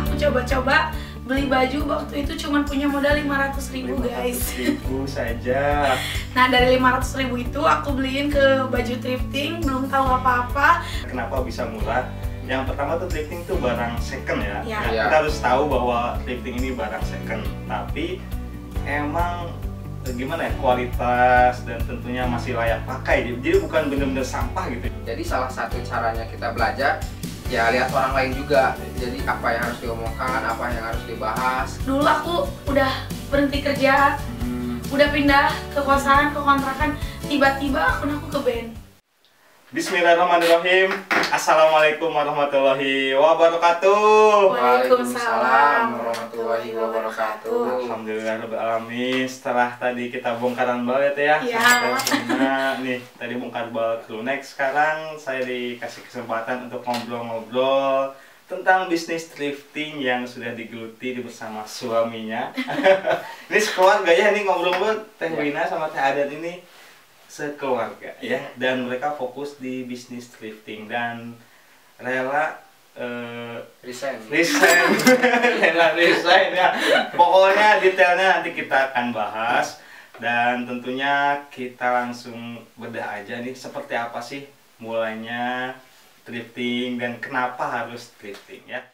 aku coba-coba beli baju. Waktu itu cuma punya modal 500.000 guys. 500.000 saja. Nah dari 500.000 itu aku beliin ke baju thrifting, belum tahu apa-apa. Kenapa bisa murah? Yang pertama tuh thrifting tuh barang second ya. Ya. Nah, kita harus tahu bahwa thrifting ini barang second. Tapi emang gimana ya, kualitas dan tentunya masih layak pakai. Jadi bukan bener-bener sampah gitu. Jadi salah satu caranya kita belajar ya lihat orang lain juga. Jadi apa yang harus diomongkan, apa yang harus dibahas. Dulu aku udah berhenti kerja, udah pindah ke kosan, ke kontrakan, tiba-tiba akun aku ke band. Bismillahirrahmanirrahim. Assalamualaikum warahmatullahi wabarakatuh. Waalaikumsalam warahmatullahi wabarakatuh. Alhamdulillahirrahmanirrahim. Setelah tadi kita bongkaran balet ya. Iya. Nah, nih tadi bongkar balet lunek. Sekarang saya dikasih kesempatan untuk ngobrol-ngobrol tentang bisnis thrifting yang sudah digeluti bersama suaminya. Ini sekeluarga ya, ini ngobrol-ngobrol Teh Wina sama Teh Adat ini sekeluarga ya, dan mereka fokus di bisnis thrifting dan rela Resign. rela resign ya. Pokoknya detailnya nanti kita akan bahas, dan tentunya kita langsung bedah aja nih seperti apa sih mulainya thrifting dan kenapa harus thrifting ya.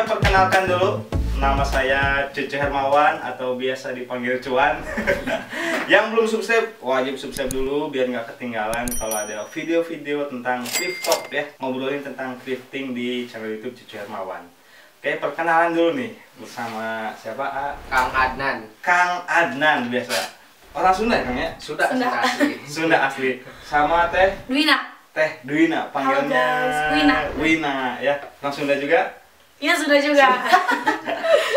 Perkenalkan dulu, nama saya Cucu Hermawan atau biasa dipanggil Cuan. Yang belum subscribe, wajib subscribe dulu biar nggak ketinggalan kalau ada video-video tentang thrift talk ya, ngobrolin tentang thrifting di channel YouTube Cucu Hermawan. Oke, perkenalan dulu nih bersama siapa? Kang Adnan. Kang Adnan biasa. Orang Sunda kan ya? Sunda asli. Sunda asli. Sama Teh Dwina, panggilnya Halo guys, Wina ya. Orang Sunda juga? Iya sudah juga.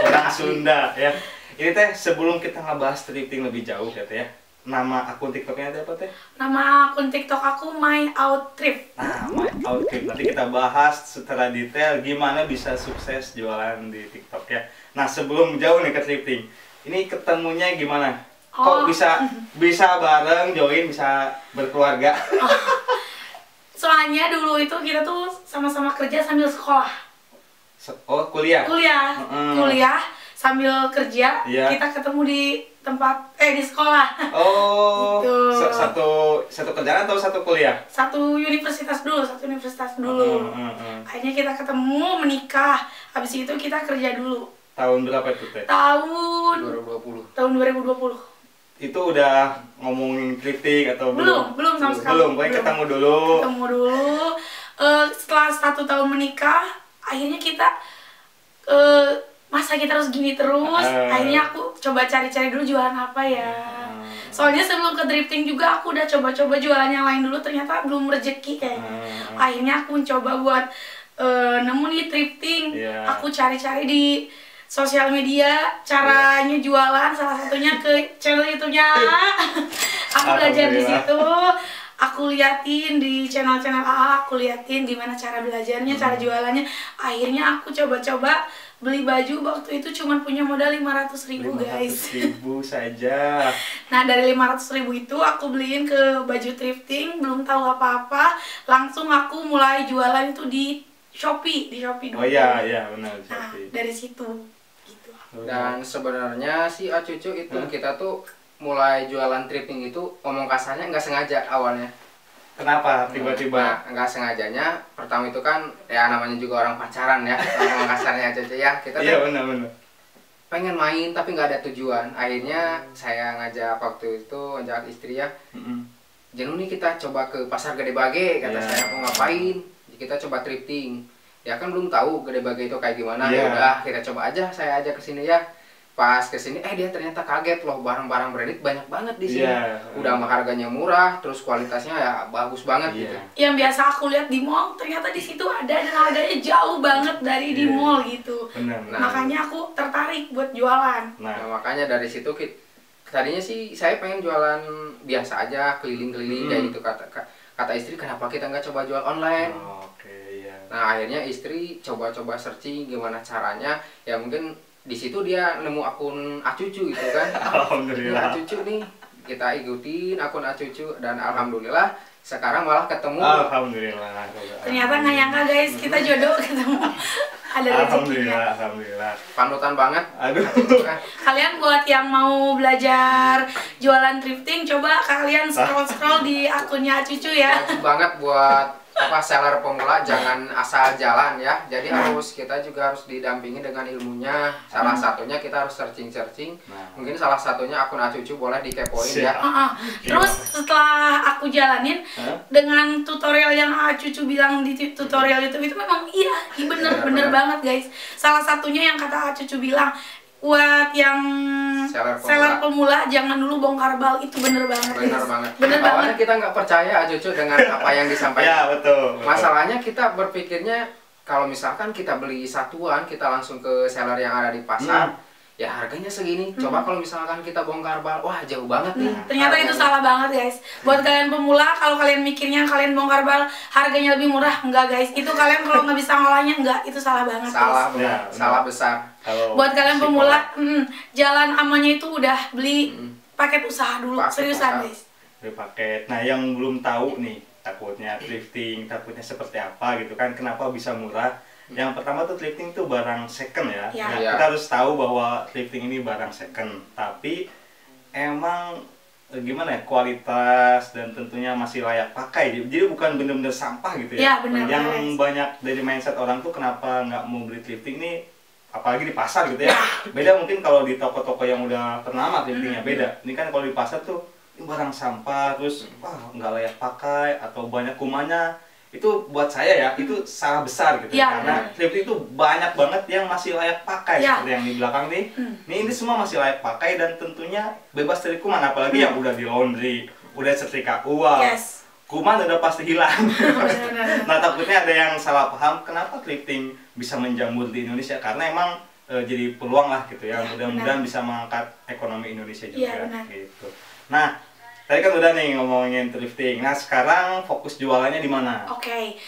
Orang Sunda ya. Ini Teh, sebelum kita ngebahas thrifting lebih jauh ya Teh ya, nama akun TikToknya apa Teh? Nama akun TikTok aku My Out Thrift. Nah, My Out Thrift. Nanti kita bahas secara detail gimana bisa sukses jualan di TikTok ya. Nah, sebelum jauh nih ke thrifting, ini ketemunya gimana? Kok bisa bareng join, bisa berkeluarga? Soalnya dulu itu kita tuh sama-sama kerja sambil sekolah. Oh, kuliah sambil kerja. Iya. Kita ketemu di tempat di sekolah. Oh, gitu. satu kerjaan atau satu kuliah? Satu universitas dulu. Akhirnya kita ketemu, menikah. Habis itu kita kerja dulu. Tahun berapa itu Teh? Tahun 2020. Itu udah ngomongin thrifting atau belum? Belum sama sekali. Belum, pokoknya ketemu dulu. Setelah 1 tahun menikah, akhirnya kita masa kita harus gini terus. Akhirnya aku coba cari-cari dulu jualan apa ya. Soalnya sebelum ke thrifting juga aku udah coba-coba jualan yang lain dulu, ternyata belum rezeki kayaknya. Akhirnya aku mencoba buat nemu nih thrifting. Aku cari-cari di sosial media caranya jualan, salah satunya ke channel YouTube-nya. Aku belajar di situ. Aku liatin di channel-channel AA, aku liatin gimana cara belajarnya, cara jualannya. Akhirnya aku coba-coba beli baju. Waktu itu cuma punya modal 500.000 guys. 500.000 saja. Nah dari 500.000 itu aku beliin ke baju thrifting, belum tahu apa-apa. Langsung aku mulai jualan itu di Shopee dulu. Oh iya benar, Shopee. Nah dari situ gitu. Dan sebenarnya si Cucu itu kita tuh mulai jualan thrifting itu omong kasarnya nggak sengaja awalnya. Kenapa tiba-tiba? Nggak sengajanya, pertama itu kan ya namanya juga orang pacaran ya, omong kasarnya Cucu ya. Kita tuh benar. pengen main tapi nggak ada tujuan. Akhirnya saya ngajak waktu itu, ngajak istri ya. Jenuh nih kita coba ke pasar Gede Bage, kata saya mau ngapain? Kita coba thrifting. Ya kan belum tahu Gede Bage itu kayak gimana. Ya udah kita coba aja, saya ajak ke sini ya. Pas kesini dia ternyata kaget loh, barang-barang branded banyak banget di sini. Udah mah harganya murah, terus kualitasnya ya bagus banget gitu. Yang biasa aku lihat di mall ternyata di situ ada dan harganya jauh banget dari di mall gitu. Benar. Makanya aku tertarik buat jualan. Nah, makanya dari situ tadinya sih saya pengen jualan biasa aja, keliling-keliling kayak gitu. Kata istri, kenapa kita nggak coba jual online? Oke, iya. Nah akhirnya istri coba-coba searching gimana caranya. Ya mungkin di situ dia nemu akun Acucu gitu kan. Alhamdulillah. Acucu nih kita ikutin akun Acucu dan alhamdulillah sekarang malah ketemu. Alhamdulillah. Ternyata nggak nyangka guys, kita jodoh ketemu. Ada rezekinya. Alhamdulillah. Panutan banget. Aduh. Kalian buat yang mau belajar jualan thrifting, coba kalian scroll di akunnya Cucu ya. Wajib banget buat seller pemula, jangan asal jalan ya. Jadi kita juga harus didampingi dengan ilmunya. Salah satunya kita harus searching. Mungkin salah satunya akun Acucu boleh dikepoin ya. Terus setelah aku jalanin dengan tutorial yang Cucu bilang di tutorial YouTube itu memang iya bener banget guys. Salah satunya yang kata Cucu bilang, buat yang seller pemula jangan dulu bongkar bal, itu bener banget. Bener banget. Kita nggak percaya Cucu dengan apa yang disampaikan. Ya betul. Masalahnya kita berpikirnya kalau misalkan kita beli satuan, kita langsung ke seller yang ada di pasar, ya harganya segini. Coba kalau misalkan kita bongkar bal, wah jauh banget nih. Ternyata itu salah banget guys. Buat kalian pemula, kalau kalian mikirnya kalian bongkar bal harganya lebih murah, enggak guys. Itu kalian kalau nggak bisa ngolahnya, enggak, itu salah banget salah guys. banget, salah besar. Buat kalian pemula, jalan amannya itu udah beli paket usaha dulu, seriusan guys. Beli paket. Nah yang belum tahu nih, takutnya thrifting, takutnya seperti apa gitu kan, kenapa bisa murah? Yang pertama tuh thrifting tuh barang second ya. Ya. Nah, kita harus tahu bahwa thrifting ini barang second, tapi emang gimana ya, kualitas dan tentunya masih layak pakai. Jadi bukan benar-benar sampah gitu ya. Ya benar. Yang banyak dari mindset orang tuh kenapa nggak mau beli thrifting ini, apalagi di pasar gitu ya. Beda mungkin kalau di toko-toko yang udah ternama thriftingnya beda. Ini kan kalau di pasar tuh ini barang sampah, terus wah nggak layak pakai atau banyak kumannya. Itu buat saya ya, itu salah besar gitu ya, karena thrifting itu banyak banget yang masih layak pakai seperti yang di belakang nih. Ini semua masih layak pakai dan tentunya bebas dari kuman, apalagi yang udah di laundry, udah setrika uang. Kuman udah pasti hilang. Nah takutnya ada yang salah paham kenapa thrifting bisa menjamur di Indonesia, karena emang jadi peluang lah gitu ya, mudah-mudahan bisa mengangkat ekonomi Indonesia juga gitu. Nah tadi kan udah nih ngomongin thrifting. Nah sekarang fokus jualannya di mana? Oke,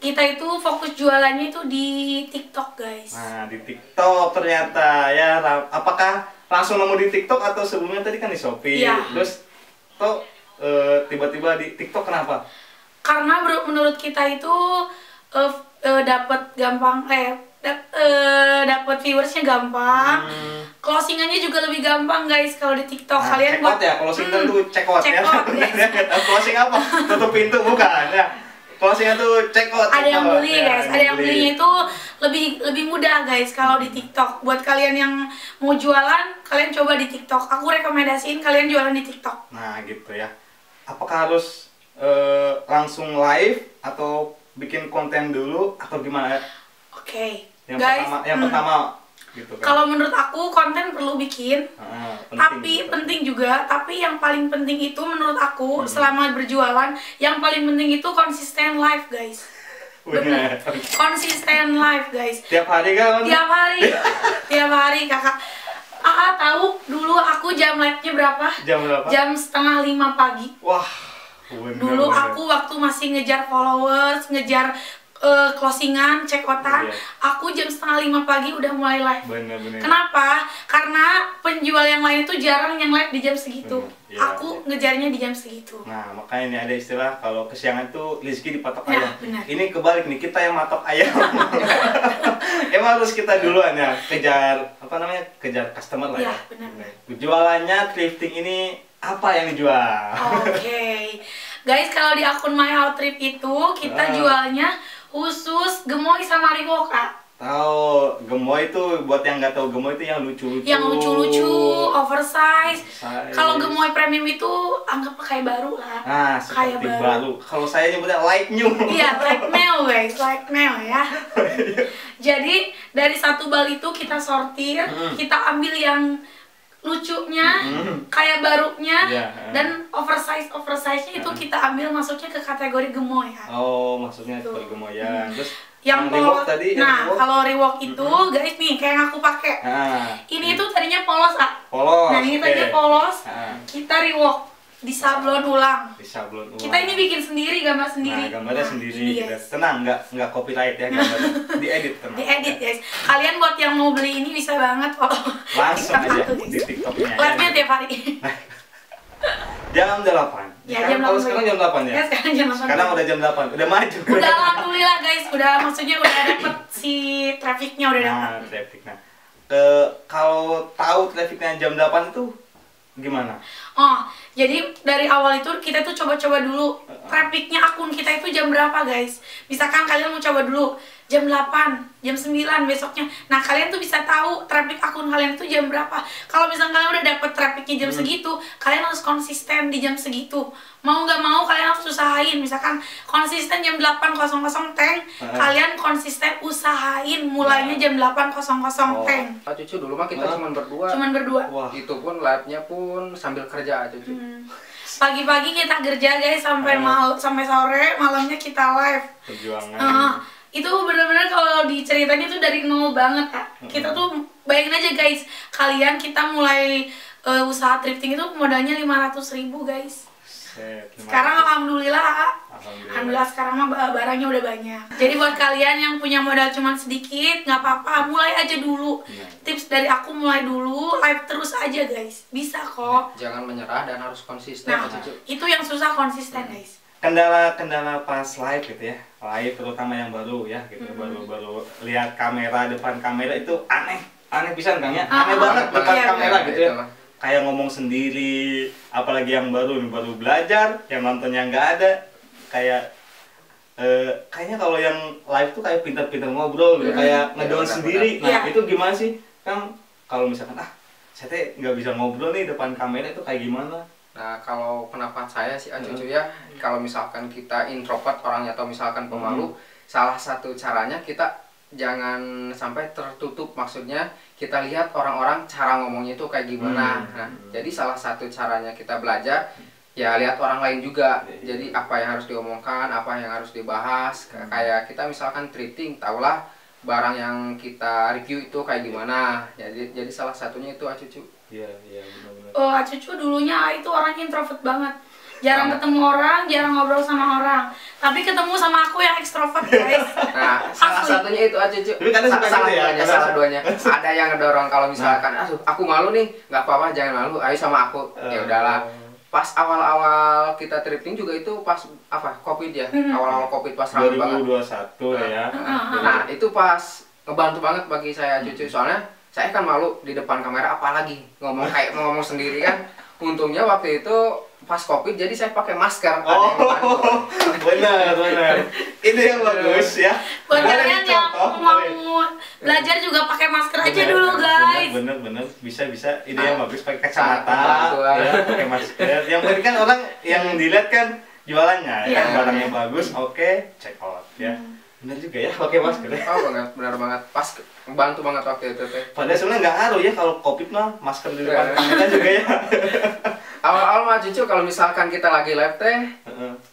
kita itu fokus jualannya itu di TikTok guys. Nah di TikTok ternyata ya. Apakah langsung nemu di TikTok atau sebelumnya tadi kan di Shopee? Terus toh tiba-tiba di TikTok kenapa? Karena menurut kita itu dapat gampang, dapat viewersnya gampang. Closingannya juga lebih gampang guys kalau di TikTok. Nah, kalian buat ya, closing itu check out ya. Closing apa? Tutup pintu bukan ya. Closingnya tuh check out. Ada yang beli guys, ada yang belinya itu lebih mudah guys kalau di TikTok. Buat kalian yang mau jualan, kalian coba di TikTok. Aku rekomendasiin kalian jualan di TikTok. Nah gitu ya. Apakah harus langsung live atau bikin konten dulu atau gimana? Oke. Yang pertama gitu kan. Kalau menurut aku konten perlu bikin, tapi penting juga. Tapi yang paling penting itu menurut aku selama berjualan, yang paling penting itu konsisten live guys. Bener. Konsisten live guys. Tiap hari kan? Tiap hari. Tiap hari kakak. Tahu dulu aku jam live-nya berapa? Jam berapa? Jam 4:30 pagi. Wah. Dulu aku waktu masih ngejar followers, ngejar closingan, check outan, aku jam 4:30 pagi udah mulai live. Bener. Kenapa? Karena penjual yang lain itu jarang yang live di jam segitu. Aku ngejarnya di jam segitu. Nah makanya ini ada istilah kalau kesiangan tuh rezeki dipatok ayam. Benar. Ini kebalik nih, kita yang matok ayam. Emang harus kita duluan ya kejar kejar customer lah ya. Benar. Jualannya thrifting ini apa yang dijual? Oke. Guys, kalau di akun My How Trip itu kita jualnya khusus gemoy sama riwoka. Tahu, gemoy itu buat yang nggak tahu, gemoy itu yang lucu-lucu. Yang lucu-lucu, oversize. Kalau gemoy premium itu anggap kayak baru lah. Nah, seperti kayak baru. Kalau saya nyebutnya like new. Iya, like new guys, like new ya. Jadi dari satu bal itu kita sortir, kita ambil yang lucunya, kayak barunya, dan oversize-nya itu kita ambil masuknya ke kategori gemoy ya. Oh, maksudnya kategori gemoy ya. Terus yang polos tadi, kalau Reebok itu guys nih kayak yang aku pakai. Ini itu tadinya polos, Polos. Nah, ini tadinya polos. Kita Reebok. disablon ulang. Disablon ulang. Kita ini bikin sendiri, gambar sendiri. Nah, gambarnya sendiri. Ini, Gitu. guys. Tenang, nggak copyright ya gambarnya. Diedit tenang. Diedit guys. Kalian buat yang mau beli ini bisa banget kok. Langsung aja Guys. di TikToknya. Live-nya tiap hari. Jam 8. Ya, jam Kalau 8. sekarang jam 8 ya? Ya sekarang jam 8. Sekarang udah jam 8, udah maju. Udah alhamdulillah guys, maksudnya udah dapet si trafficnya udah dapet. Nah, traffic. Nah, kalau tahu trafficnya jam 8 itu gimana? Oh, jadi dari awal itu kita tuh coba-coba dulu trafficnya akun kita itu jam berapa guys. Misalkan kalian mau coba dulu jam 8, jam 9 besoknya. Nah kalian tuh bisa tahu traffic akun kalian itu jam berapa. Kalau misalkan kalian udah dapet trafficnya jam segitu, kalian harus konsisten di jam segitu. Mau nggak mau kalian harus usahain. Misalkan konsisten jam 8.00 tank, kalian konsisten usahain mulainya jam 8.00 tank. Cucu dulu mah kita cuman berdua. Cuman berdua. Wah. Itu pun live-nya pun sambil kerja Cucu. Pagi-pagi kita kerja guys sampai sore, malamnya kita live. Perjuangan. Itu bener-bener kalau diceritanya tuh dari nol banget Kak. Kita tuh bayangin aja guys, kita mulai usaha thrifting itu modalnya 500.000 guys. Sekarang alhamdulillah sekarang mah barangnya udah banyak. Jadi buat kalian yang punya modal cuma sedikit, nggak apa-apa, mulai aja dulu. Tips dari aku, mulai dulu, live terus aja guys, bisa kok. Jangan menyerah dan harus konsisten. Nah, Cucu. itu yang susah konsisten guys. Kendala pas live gitu ya, live terutama yang baru ya gitu, baru lihat kamera, depan kamera itu aneh pisan Kang ya, aneh banget depan kamera gitu ya, kayak ngomong sendiri, apalagi yang baru belajar, yang nontonnya nggak ada, kayaknya kalau yang live tuh kayak pintar-pintar ngobrol gitu, kayak ngedown sendiri. Nah itu gimana sih Kang, kalau misalkan saya teh nggak bisa ngobrol nih depan kamera itu kayak gimana? Nah, kalau pendapat saya sih Cucu ya, kalau misalkan kita introvert orangnya atau misalkan pemalu, salah satu caranya kita jangan sampai tertutup, maksudnya kita lihat orang-orang cara ngomongnya itu kayak gimana. Nah, jadi salah satu caranya kita belajar ya lihat orang lain juga. Jadi apa yang harus diomongkan, apa yang harus dibahas. Kayak kita misalkan thrifting, tahulah barang yang kita review itu kayak gimana. Jadi salah satunya itu Cucu. Iya, benar-benar. Cucu dulunya itu orangnya introvert banget. Jarang ketemu orang, jarang ngobrol sama orang. Tapi ketemu sama aku yang ekstrovert, guys. Nah, salah satunya itu Cucu. Salah duanya. Ada yang ngedorong kalau misalkan, aku malu nih, nggak apa-apa, jangan malu, ayo sama aku. Ya udahlah. Pas awal-awal kita thrifting juga itu pas Covid ya. Awal-awal Covid pas ramai banget. 2021 ya. Nah, itu pas ngebantu banget bagi saya Cucu, soalnya saya kan malu di depan kamera, apalagi ngomong sendiri kan. Untungnya waktu itu pas Covid jadi saya pakai masker. Benar. Itu yang bagus ya. Buat kalian yang mau belajar juga pakai masker aja dulu guys. Bener. Bisa. Ide yang bagus, pakai kacamata, ya, pakai masker. Yang penting kan orang yang dilihat kan jualannya, kan barangnya bagus, oke, check out ya. Benar juga ya, pakai masker ya. Benar banget. Pas membantu banget waktu itu teh. Padahal sebenarnya nggak ngaruh ya kalau Covid mah masker di depan kamera juga ya. Awal-awal mah Cucu kalau misalkan kita lagi live teh,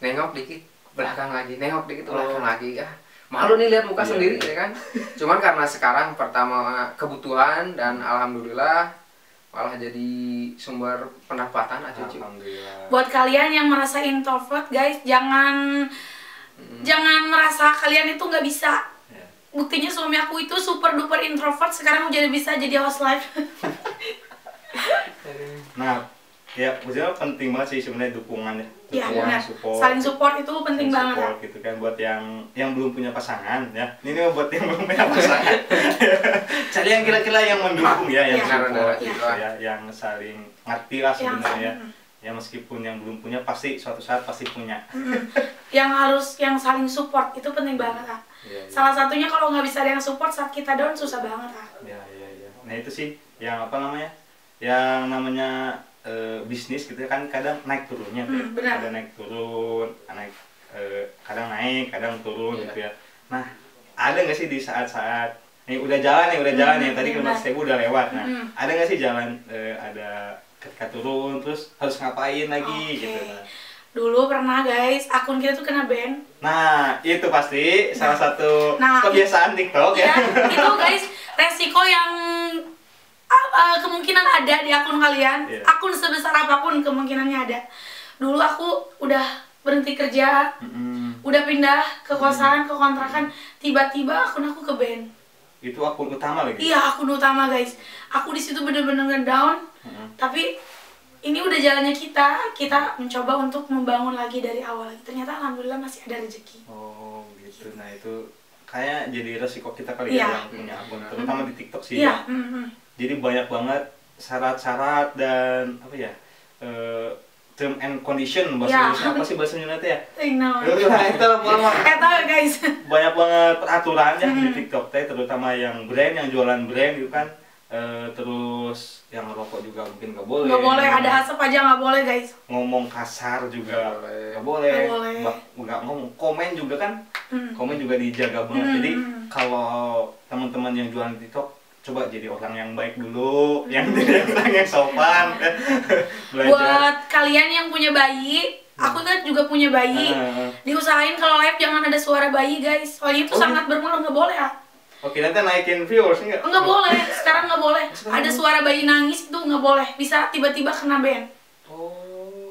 nengok dikit belakang lagi, nengok dikit belakang lagi ya. Malu nih lihat muka sendiri ya kan. Cuman karena sekarang pertama kebutuhan dan alhamdulillah malah jadi sumber pendapatan Cucu. Alhamdulillah. Buat kalian yang merasa introvert guys, jangan merasa kalian itu nggak bisa. Buktinya suami aku itu super duper introvert, sekarang udah bisa jadi host live. Nah, ya maksudnya penting banget sih sebenarnya dukungannya. Iya benar. Saling support itu penting banget. Support gitu kan buat yang belum punya pasangan ya. Ini buat yang belum punya pasangan. Cari yang kira-kira yang mendukung ya, yang support gitu ya, yang saling ngerti lah sebenarnya. Ya meskipun yang belum punya pasti suatu saat pasti punya. yang saling support itu penting banget Kak. Salah satunya kalau nggak bisa ada yang support saat kita down susah banget Kak. Iya. Nah itu sih yang yang namanya bisnis gitu kan kadang naik turunnya tuh. Ada naik turun, kadang naik, kadang turun gitu ya. Nah ada nggak sih di saat-saat ini udah jalan nih tadi kilometer 1000 udah lewat. Nah ada nggak sih jalan ada ketika turun terus harus ngapain lagi gitu. Dulu pernah guys, akun kita tuh kena ban. Nah, itu pasti salah satu kebiasaan TikTok ya. Itu guys, resiko yang kemungkinan ada di akun kalian. Akun sebesar apapun kemungkinannya ada. dulu aku udah berhenti kerja, udah pindah ke kosan, ke kontrakan, tiba-tiba akun aku ke ban. Itu akun utama lagi? Iya, akun utama guys. Aku di situ bener-bener ngedown. Tapi ini udah jalannya kita mencoba untuk membangun lagi dari awal lagi. Ternyata alhamdulillah masih ada rezeki. Oh gitu. Nah itu kayak jadi resiko kita kali ya yang punya akun, terutama di TikTok sih. Iya. Jadi banyak banget syarat-syarat dan apa ya, term and condition bahasa Indonesia, apa sih bahasa Indonesia ya? Itu guys. Banyak banget peraturannya di TikTok teh, terutama yang brand, yang jualan brand gitu kan. Terus yang rokok juga mungkin nggak boleh. Nggak boleh, ada asap aja nggak boleh guys. Ngomong kasar juga nggak boleh. Nggak ngomong, komen juga kan, komen juga dijaga banget. Jadi kalau teman-teman yang jualan TikTok, coba jadi orang yang baik dulu, yang orang yang sopan. Buat kalian yang punya bayi, aku kan juga punya bayi, diusahain kalau live jangan ada suara bayi guys, soalnya itu sangat berpengaruh. Nggak boleh ya. Oke, nanti naikin viewers enggak? Enggak boleh, sekarang nggak boleh. Ada suara bayi nangis itu nggak boleh, bisa tiba-tiba kena ban.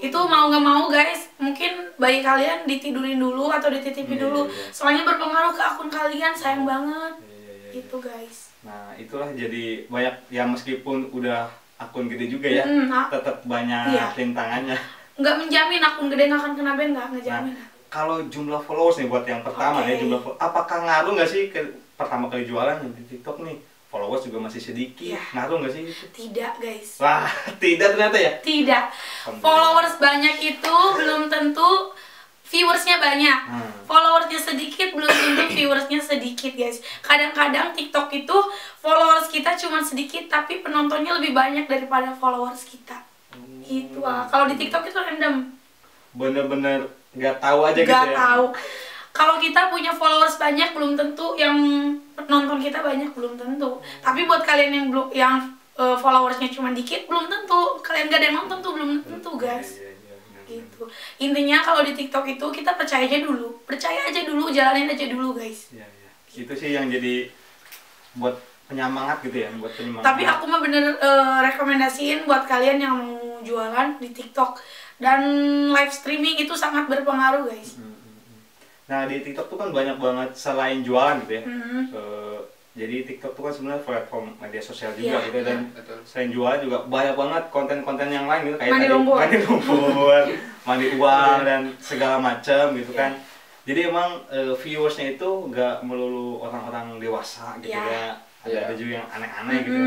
Itu mau nggak mau guys, mungkin bayi kalian ditidurin dulu atau dititipin dulu, soalnya berpengaruh ke akun kalian, sayang banget. Itu guys. Nah itulah jadi banyak ya, meskipun udah akun gede juga ya, tetap banyak rintangannya. Nggak menjamin akun gede nggak akan kena ban, nggak ngejamin. Kalau jumlah followers nih buat yang pertama ya, jumlah apakah ngaruh nggak sih ke pertama kali jualan di TikTok nih? Followers juga masih sedikit, ngaruh nggak sih itu? Tidak guys. Wah, tidak ternyata ya? Tidak. Followers banyak itu belum tentu viewersnya banyak. Followersnya sedikit belum tentu viewersnya sedikit guys. Kadang-kadang TikTok itu followers kita cuma sedikit tapi penontonnya lebih banyak daripada followers kita. Itu kalau di TikTok itu random. Bener-bener nggak tahu aja gitu ya? Nggak tahu. Kalau kita punya followers banyak belum tentu yang nonton kita banyak, belum tentu. Tapi buat kalian yang followersnya cuma dikit belum tentu. Kalian gak ada yang nonton tuh belum tentu guys. Gitu. Intinya kalau di TikTok itu kita percaya aja dulu, jalanin aja dulu guys. Itu sih yang jadi buat penyemangat gitu ya, buat penyemangat. Tapi aku mah bener rekomendasiin buat kalian yang mau jualan di TikTok dan live streaming itu sangat berpengaruh guys. Nah di TikTok tuh kan banyak banget selain jualan gitu ya. Jadi TikTok tuh kan sebenarnya platform media sosial juga gitu, dan selain jualan juga banyak banget konten-konten yang lain gitu, kayak mandi lumpur, mandi uang dan segala macam gitu kan. Jadi emang viewersnya itu nggak melulu orang-orang dewasa gitu ya. Ada juga yang aneh-aneh gitu.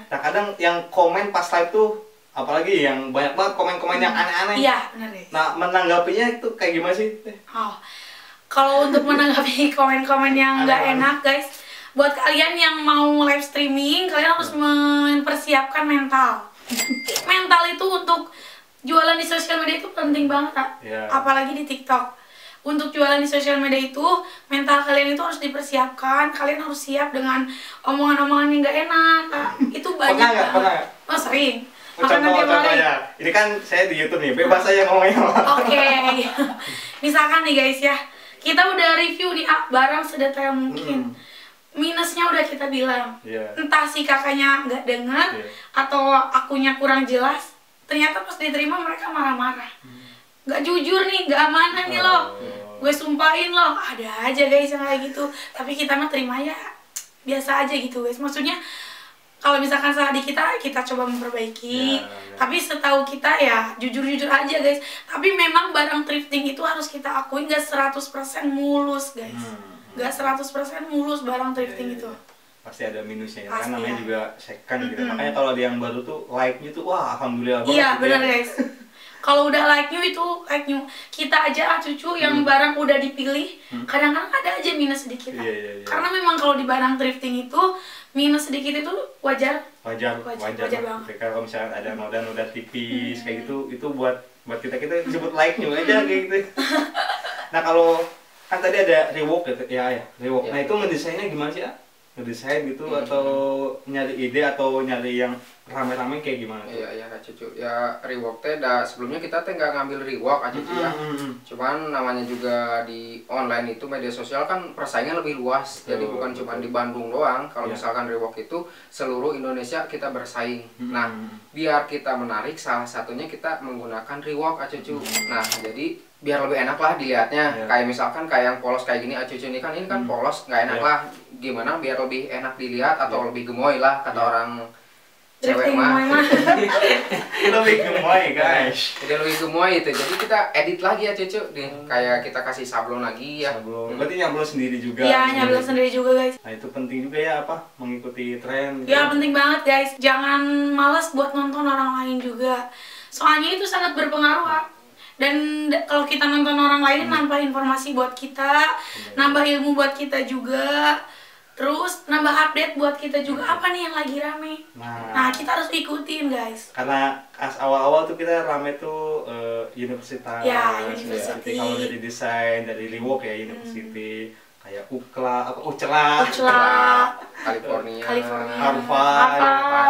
Nah kadang yang komen pas live tuh, apalagi yang banyak banget komen-komen yang aneh-aneh. Iya benar deh. Nah menanggapinya itu kayak gimana sih? Kalau untuk menanggapi komen-komen yang nggak enak guys, buat kalian yang mau live streaming, kalian harus mempersiapkan mental. Mental itu untuk jualan di sosial media itu penting banget, apalagi di TikTok. Untuk jualan di sosial media itu, mental kalian itu harus dipersiapkan. Kalian harus siap dengan omongan-omongan yang nggak enak. Itu banyak. Pernah nggak? Oh sering. Contohnya, ini kan saya di YouTube nih, bebas aja ngomongnya. Oke. Misalkan nih guys ya, kita udah review nih barang sedetail mungkin. Minusnya udah kita bilang. Entah si kakaknya nggak dengar atau akunya kurang jelas. Ternyata pas diterima mereka marah-marah. Nggak jujur nih, nggak amanah nih loh. Gue sumpahin loh. Ada aja guys yang kayak gitu. Tapi kita mah terima ya biasa aja gitu guys. Maksudnya kalau misalkan salah di kita coba memperbaiki. Tapi setahu kita ya jujur-jujur aja guys. Tapi memang barang thrifting itu harus kita akui nggak 100% mulus guys. Nggak 100% mulus barang thrifting itu. Pasti ada minusnya ya, kan namanya juga second gitu. Makanya kalau ada yang baru tuh like-nya tuh wah alhamdulillah banget. Iya benar guys. Kalau udah like new itu like new. Kita aja cucu yang barang udah dipilih, kadang-kadang ada aja minus sedikit. Karena memang kalau di barang thrifting itu minus sedikit itu wajar banget. Kalau misalnya ada noda-noda tipis kayak gitu, itu buat kita disebut like new aja kayak gitu. Nah kalau kan tadi ada rework gitu ya, rework. Nah itu ngedesainnya gimana sih ngedesain gitu atau nyari ide atau nyari yang rame-rame kayak gimana tuh? Iya Kak Cucu. Ya rework teh sebelumnya kita teh nggak ngambil rework aja Cucu ya. Cuman namanya juga di online itu media sosial kan persaingan lebih luas. Jadi bukan cuma di Bandung doang. Kalau misalkan rework itu seluruh Indonesia kita bersaing. Nah, biar kita menarik salah satunya kita menggunakan rework Cucu. Nah, jadi biar lebih enak lah dilihatnya. Kayak misalkan kayak yang polos kayak gini Cucu ini kan polos nggak enak lah. Gimana biar lebih enak dilihat atau lebih gemoy lah kata orang cewek mah. Lebih gemoy guys. Jadi lebih gemoy itu. Jadi kita edit lagi ya Cucu. Kayak kita kasih sablon lagi ya. Sablon. Berarti nyablon sendiri juga. Iya, nyablon sendiri juga guys. Nah itu penting juga ya mengikuti tren. Ya penting banget guys. Jangan malas buat nonton orang lain juga. Soalnya itu sangat berpengaruh Kak. Dan kalau kita nonton orang lain nambah informasi buat kita, nambah ilmu buat kita juga. Terus nambah update buat kita juga apa nih yang lagi rame. Nah kita harus ikutin guys. Karena awal-awal tuh kita rame tuh universitas. Ya, university. Kalau dari desain, dari rework ya university. Kayak Ucla, California, Harvard.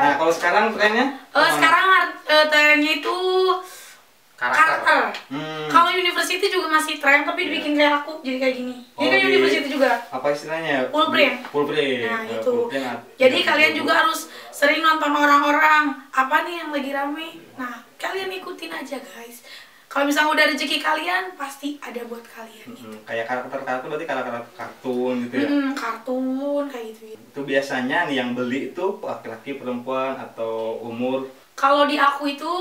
Nah kalau sekarang trennya? Sekarang trennya itu karakter. Kalau university juga masih tren tapi dibikin kayak aku jadi kayak gini. Ini kan university juga. Apa istilahnya? Full print. Nah, itu. Jadi kalian juga harus sering nonton orang-orang. Apa nih yang lagi rame? Nah, kalian ikutin aja guys. Kalau misalnya udah rezeki kalian, pasti ada buat kalian gitu. Kayak karakter berarti karakter kartun gitu ya? Kartun kayak gitu. Itu biasanya nih yang beli itu laki-laki, perempuan atau umur? Kalau di aku itu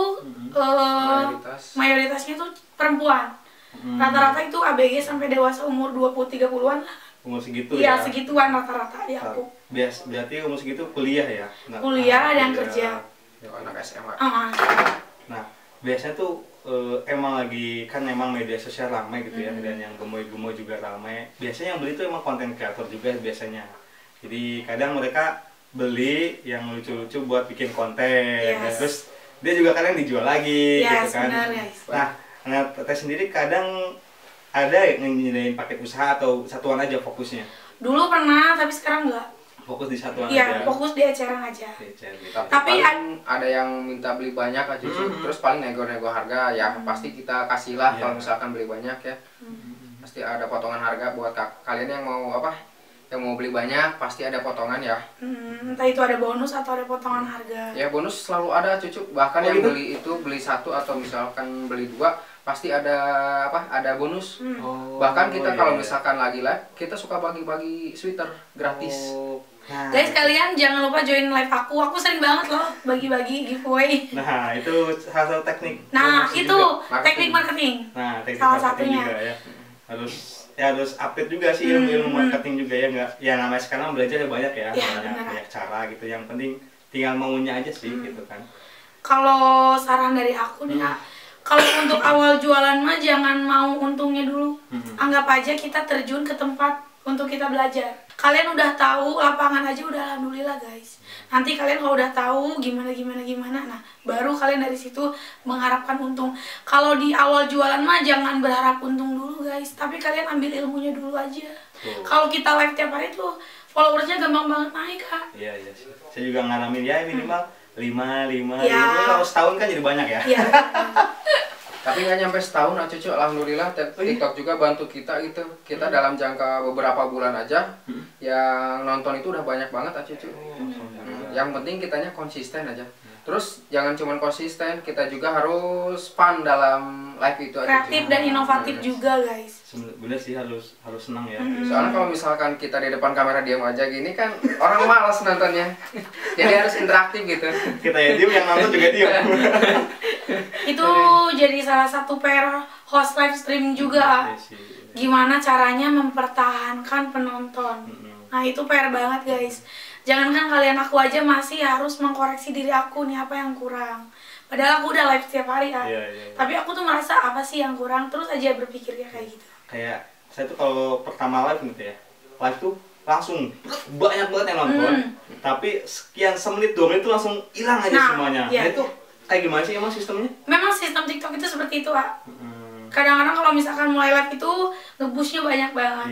mayoritasnya tuh perempuan. Rata-rata itu ABG sampai dewasa umur 20-30-an lah. Umur segitu ya? Iya, segituan rata-rata di aku. Berarti umur segitu kuliah ya? Kuliah dan kerja. Anak SMA. Nah, biasanya tuh emang emang media sosial ramai gitu ya, dan yang gemoy-gemoy juga ramai. Biasanya yang beli tuh emang konten kreator juga biasanya. Jadi kadang mereka beli yang lucu-lucu buat bikin konten, dan terus dia juga kadang dijual lagi gitu kan. Benar, guys. Nah, Teteh sendiri kadang ada yang nyediain paket usaha atau satuan aja fokusnya? Dulu pernah, tapi sekarang enggak. Fokus di satuan aja? Iya, fokus di eceran aja. Tapi ada yang minta beli banyak aja terus paling nego-nego harga ya pasti kita kasih lah kalau misalkan beli banyak ya. Pasti ada potongan harga buat kalian yang mau yang mau beli banyak pasti ada potongan ya. Entah itu ada bonus atau ada potongan harga. Ya bonus selalu ada Cucu. Bahkan yang gitu? beli satu atau misalkan beli dua pasti ada ada bonus. Bahkan kita kalau misalkan lagi live kita suka bagi-bagi sweater gratis. Nah, guys kalian jangan lupa join live aku sering banget loh bagi-bagi giveaway. Nah itu salah satu teknik. Nah itu teknik marketing. Nah teknik salah marketing satunya. Juga, ya. Harus update juga sih ilmu marketing juga ya nggak? Ya namanya sekarang belajar banyak ya, banyak cara gitu. Yang penting tinggal maunya aja sih gitu kan. Kalau saran dari aku nih kalau untuk awal jualan mah jangan mau untungnya dulu. Anggap aja kita terjun ke tempat untuk kita belajar. Kalian udah tahu lapangan aja udah alhamdulillah guys. Nanti kalian kalau udah tahu gimana, nah baru kalian dari situ mengharapkan untung. Kalau di awal jualan mah jangan berharap untung dulu guys, tapi kalian ambil ilmunya dulu aja. Kalau kita live tiap hari tuh followersnya gampang banget naik Kak. Iya sih. Saya juga ngalamin ya minimal 5 ya. Kalau setahun kan jadi banyak ya. Iya. Tapi nggak nyampe setahun Cucu, alhamdulillah TikTok juga bantu kita gitu. Kita dalam jangka beberapa bulan aja yang nonton itu udah banyak banget Cucu. Yang penting kitanya konsisten aja. Terus jangan cuma konsisten, kita juga harus fun dalam live itu aja. Kreatif dan inovatif juga guys. Bener sih harus senang ya. Soalnya kalau misalkan kita di depan kamera diam aja gini kan orang malas nontonnya. Jadi harus interaktif gitu. Kita ya diem, yang nonton juga diem. Itu jadi salah satu PR host live streaming juga. Gimana caranya mempertahankan penonton. Nah itu PR banget guys. Jangankan kalian aku aja masih harus mengkoreksi diri aku nih apa yang kurang. Padahal aku udah live setiap hari kan. Tapi aku tuh merasa apa sih yang kurang, terus aja berpikirnya kayak gitu. Kayak saya tuh kalau pertama live gitu ya, live tuh langsung banyak banget yang nonton. Tapi sekian semenit 2 menit tuh langsung hilang aja semuanya. Nah itu kayak gimana sih emang sistemnya? Memang sistem TikTok itu seperti itu Kak. Kadang-kadang kalau misalkan mulai live itu nge-push-nya banyak banget.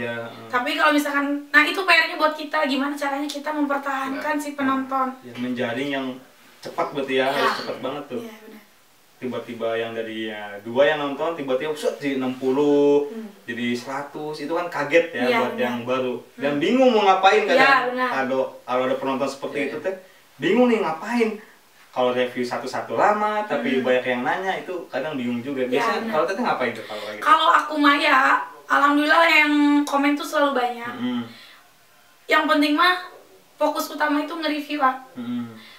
Tapi kalau misalkan, nah itu PR-nya buat kita, gimana caranya kita mempertahankan si penonton. Menjaring yang cepat berarti ya, harus cepat banget tuh. Tiba-tiba yang dari 2 yang nonton, tiba-tiba jadi 60, jadi 100, itu kan kaget ya buat yang baru. Dan bingung mau ngapain kadang. Kalau ada penonton seperti itu teh, bingung nih ngapain. Kalau review satu-satu lama, tapi banyak yang nanya, itu kadang bingung juga. Biasanya kalau teteh ngapain tuh kalau gitu? Kalau aku mah ya, alhamdulillah yang komen tuh selalu banyak. Yang penting mah fokus utama itu nge-review Pak.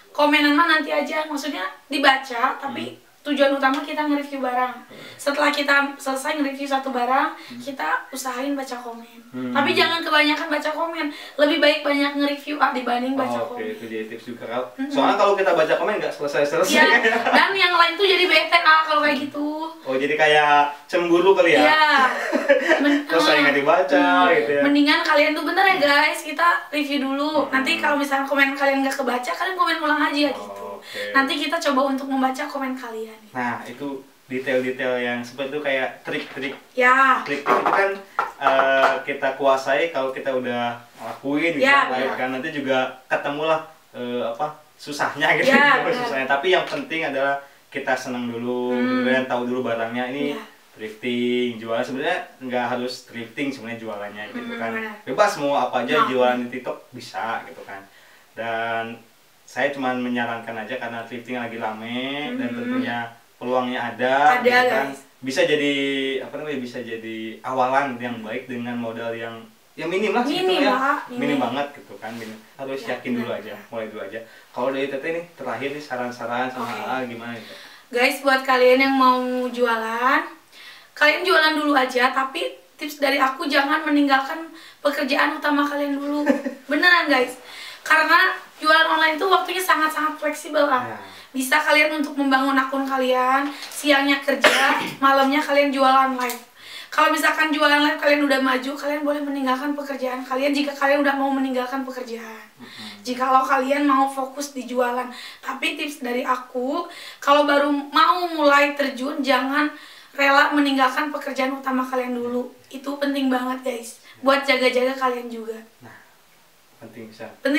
Komenan mah nanti aja, maksudnya dibaca, tapi tujuan utama kita nge-review barang. Setelah kita selesai nge-review satu barang, kita usahain baca komen. Tapi jangan kebanyakan baca komen. Lebih baik banyak nge-review dibanding baca komen. Oke, itu jadi tips juga. Soalnya kalau kita baca komen nggak selesai-selesai. Dan yang lain tuh jadi bete kalau kayak gitu. Oh, jadi kayak cemburu kali ya? Iya. Terus saya nggak dibaca gitu ya. Mendingan kalian tuh bentar ya guys, kita review dulu. Nanti kalau misalnya komen kalian nggak kebaca, kalian komen ulang aja gitu. Nanti kita coba untuk membaca komen kalian. Nah, itu detail-detail yang seperti itu kayak trik-trik. Trik-trik itu kan kita kuasai kalau kita udah lakuin gitu live kan. Nanti juga ketemulah susahnya gitu. Susahnya. Tapi yang penting adalah kita senang dulu, dan tahu dulu barangnya ini thrifting, jualan sebenarnya nggak harus thrifting sebenarnya jualannya gitu kan. Bebas mau apa aja jualan di TikTok bisa gitu kan. Dan saya cuma menyarankan aja karena thrifting lagi rame dan tentunya peluangnya ada gitu kan. Bisa jadi bisa jadi awalan yang baik dengan modal yang minim lah gitu ya. Minim banget gitu kan. Harus yakin dulu aja, mulai dulu aja. Kalau dari Teteh nih terakhir nih saran-saran sama gimana gitu. Guys, buat kalian yang mau jualan, kalian jualan dulu aja, tapi tips dari aku jangan meninggalkan pekerjaan utama kalian dulu. Beneran guys. Karena jualan online itu waktunya sangat-sangat fleksibel lah. Bisa kalian untuk membangun akun kalian, siangnya kerja, malamnya kalian jualan live. Kalau misalkan jualan live kalian udah maju, kalian boleh meninggalkan pekerjaan kalian jika kalian udah mau meninggalkan pekerjaan. Jikalau kalian mau fokus di jualan. Tapi tips dari aku, kalau baru mau mulai terjun, jangan rela meninggalkan pekerjaan utama kalian dulu. Itu penting banget guys, buat jaga-jaga kalian juga. Penting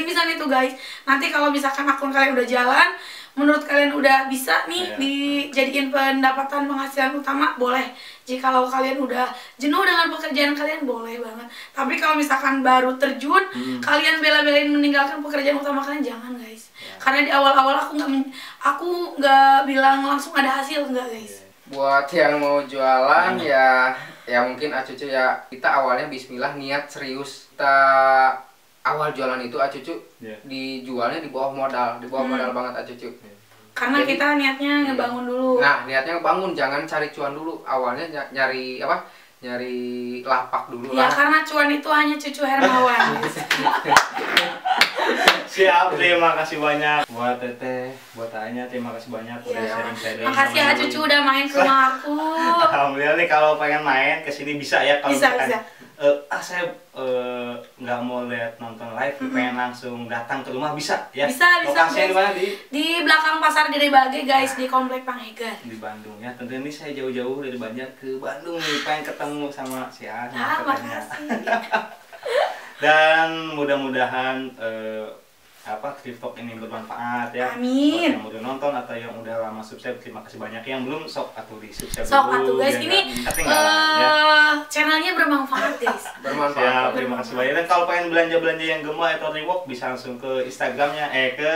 bisa itu guys. Nanti kalau misalkan akun kalian udah jalan, menurut kalian udah bisa nih dijadiin pendapatan penghasilan utama, boleh. Jikalau kalian udah jenuh dengan pekerjaan kalian, boleh banget. Tapi kalau misalkan baru terjun, kalian bela-belain meninggalkan pekerjaan utama kalian, jangan guys. Karena di awal-awal aku nggak bilang langsung ada hasil, enggak guys. Buat yang mau jualan ya mungkin Acucu ya, kita awalnya bismillah niat serius. Kita awal jualan itu Acucu dijualnya di bawah modal, modal banget Acucu. Karena jadi, kita niatnya ngebangun dulu. Nah, niatnya ngebangun, jangan cari cuan dulu. Awalnya nyari nyari lapak dulu lah. Ya, karena cuan itu hanya Cucu Hermawan. Siap, terima kasih banyak buat Teteh, buat Anya, terima kasih banyak udah sharing-sharing. Makasih ya Cucu udah main ke rumah aku. Alhamdulillah nih, kalau pengen main ke sini bisa ya kalau bisa. Saya nggak mau nonton live, pengen langsung datang ke rumah bisa ya. Bisa. Lokasinya di mana? Di belakang Pasar Gede Bage guys, di Komplek Panghegan. Di Bandung ya. Tentunya ini saya jauh-jauh dari Banjar ke Bandung nih, pengen ketemu sama si Ana. Makasih. Dan mudah-mudahan Thrift Talk ini bermanfaat ya. Amin. Buat yang udah nonton atau yang udah lama subscribe, terima kasih banyak. Yang belum sok atau di subscribe dulu. Guys, ini channelnya bermanfaat guys. Bermanfaat. Terima kasih banyak. Dan kalau pengen belanja-belanja yang gemah atau reward, bisa langsung ke Instagramnya, ke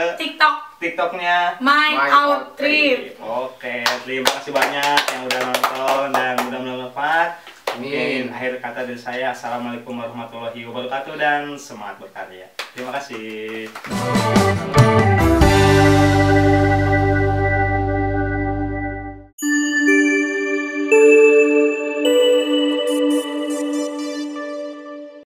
TikToknya My Out Trip. Oke, terima kasih banyak yang udah nonton dan mudah-mudahan bermanfaat. Mungkin akhir kata dari saya, assalamualaikum warahmatullahi wabarakatuh dan semangat berkarya. Terima kasih.